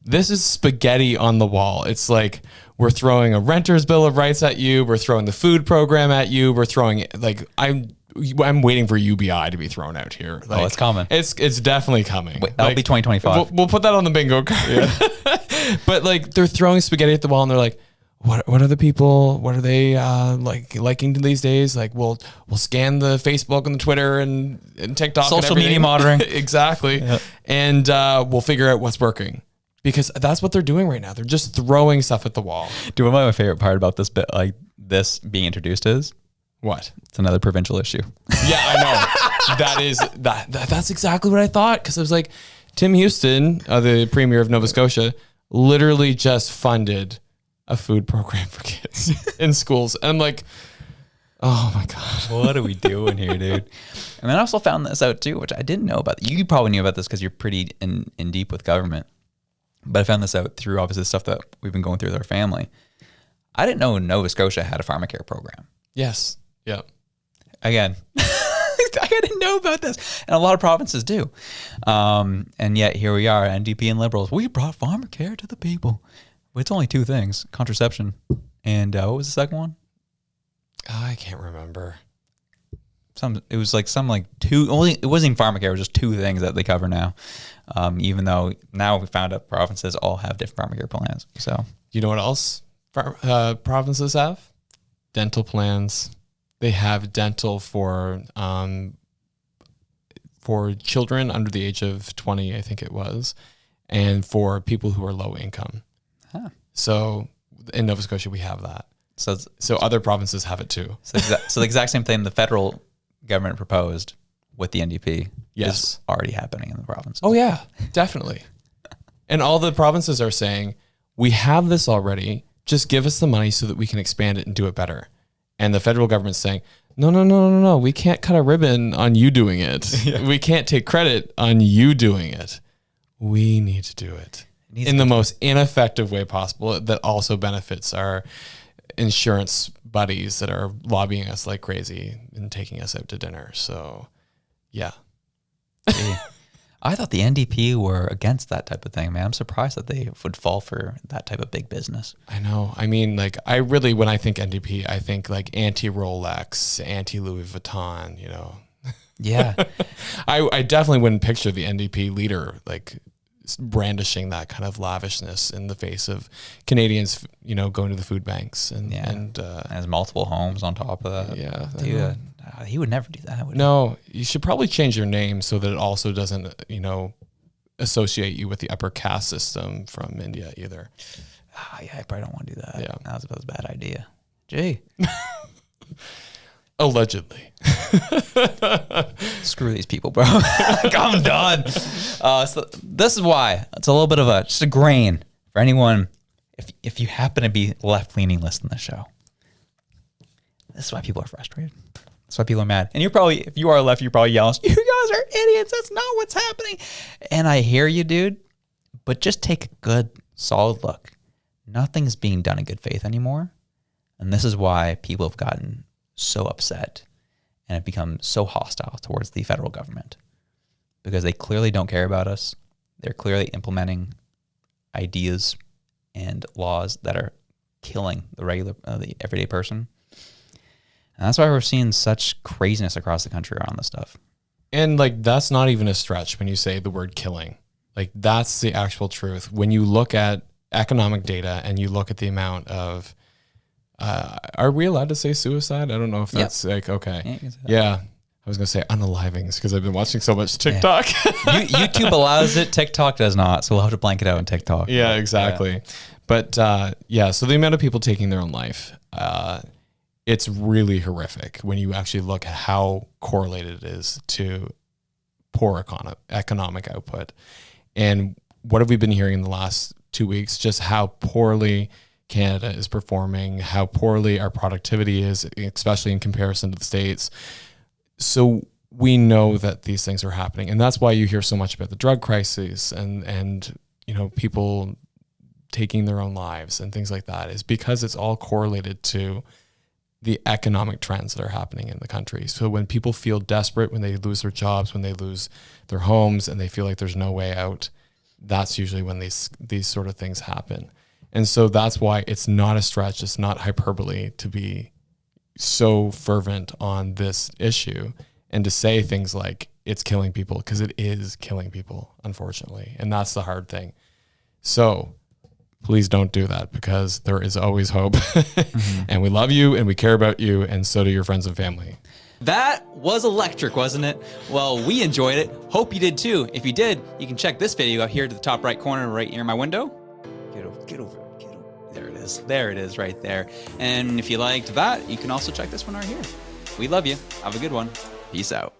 This is spaghetti on the wall. It's like we're throwing a renter's bill of rights at you. We're throwing the food program at you. We're throwing I'm waiting for UBI to be thrown out here. Like, it's coming. It's definitely coming. Wait, that'll be 2025. We'll put that on the bingo card. Yeah. But like they're throwing spaghetti at the wall and they're like, what are the people? What are they liking these days? Like we'll scan the Facebook and the Twitter and TikTok, social and media monitoring. Exactly. Yep. And we'll figure out what's working. Because that's what they're doing right now. They're just throwing stuff at the wall. Do you know what my favorite part about this bit, like this being introduced is? What? It's another provincial issue. Yeah, I know. That's exactly what I thought. Because it was like Tim Houston, the premier of Nova Scotia, literally just funded a food program for kids in schools. And I'm like, oh my God. What are we doing here, dude? And then I also found this out too, which I didn't know about. You probably knew about this because you're pretty in deep with government. But I found this out through obviously the stuff that we've been going through with our family. I didn't know Nova Scotia had a pharmacare program. Yes. Yeah. Again, I didn't know about this. And a lot of provinces do. And yet here we are, NDP and Liberals. We brought pharmacare to the people. It's only two things, contraception. And what was the second one? I can't remember. It was like two, only it wasn't even pharmacare, it was just two things that they cover now. Even though now we found out provinces all have different pharmacare plans. So you know what else provinces have? Dental plans. They have dental for children under the age of 20, I think it was, and for people who are low income. Huh. So in Nova Scotia, we have that. So other provinces have it too. So the exact same thing the federal government proposed with the NDP is already happening in the province. Oh yeah, definitely. And all the provinces are saying, we have this already, just give us the money so that we can expand it and do it better. And the federal government's saying, no, we can't cut a ribbon on you doing it. Yeah. We can't take credit on you doing it. We need to do it in the most ineffective way possible that also benefits our insurance buddies that are lobbying us like crazy and taking us out to dinner. So, yeah. I thought the NDP were against that type of thing, man. I'm surprised that they would fall for that type of big business. I know. I mean, like, when I think NDP, I think like anti-Rolex, anti-Louis Vuitton, you know. Yeah. I definitely wouldn't picture the NDP leader like brandishing that kind of lavishness in the face of Canadians, you know, going to the food banks and has multiple homes on top of that. Yeah. Dude, he would never do that. No, you should probably change your name so that it also doesn't, you know, associate you with the upper caste system from India either. Yeah, I probably don't want to do that. Yeah. That was a bad idea. Gee. Allegedly. Screw these people, bro. I'm done. So this is why it's a little bit of just a grain for anyone. If you happen to be left-leaning listening to the show, this is why people are frustrated. That's why people are mad. And if you are left, you're probably yelling, you guys are idiots. That's not what's happening. And I hear you, dude, but just take a good, solid look. Nothing's being done in good faith anymore. And this is why people have gotten so upset and have become so hostile towards the federal government, because they clearly don't care about us. They're clearly implementing ideas and laws that are killing the everyday person. And that's why we're seeing such craziness across the country around this stuff. And like, that's not even a stretch when you say the word killing. Like, that's the actual truth. When you look at economic data and you look at the amount of, are we allowed to say suicide? I don't know if that's like, okay. Yeah. I was going to say unalivings because I've been watching so much TikTok. Yeah. YouTube allows it. TikTok does not. So we'll have to blank it out on TikTok. Yeah, exactly. Yeah. But so the amount of people taking their own life, it's really horrific when you actually look at how correlated it is to poor economic output. And what have we been hearing in the last 2 weeks? Just how poorly Canada is performing, how poorly our productivity is, especially in comparison to the States. So we know that these things are happening. And that's why you hear so much about the drug crisis and you know, people taking their own lives and things like that, is because it's all correlated to the economic trends that are happening in the country. So when people feel desperate, when they lose their jobs, when they lose their homes and they feel like there's no way out, that's usually when these sort of things happen. And so that's why it's not a stretch, it's not hyperbole to be so fervent on this issue and to say things like it's killing people, because it is killing people, unfortunately. And that's the hard thing. So please don't do that, because there is always hope. And we love you and we care about you, and so do your friends and family. That was electric, wasn't it? Well, we enjoyed it. Hope you did too. If you did, you can check this video out here to the top right corner right near my window. Get over. There it is. There it is right there. And if you liked that, you can also check this one right here. We love you. Have a good one. Peace out.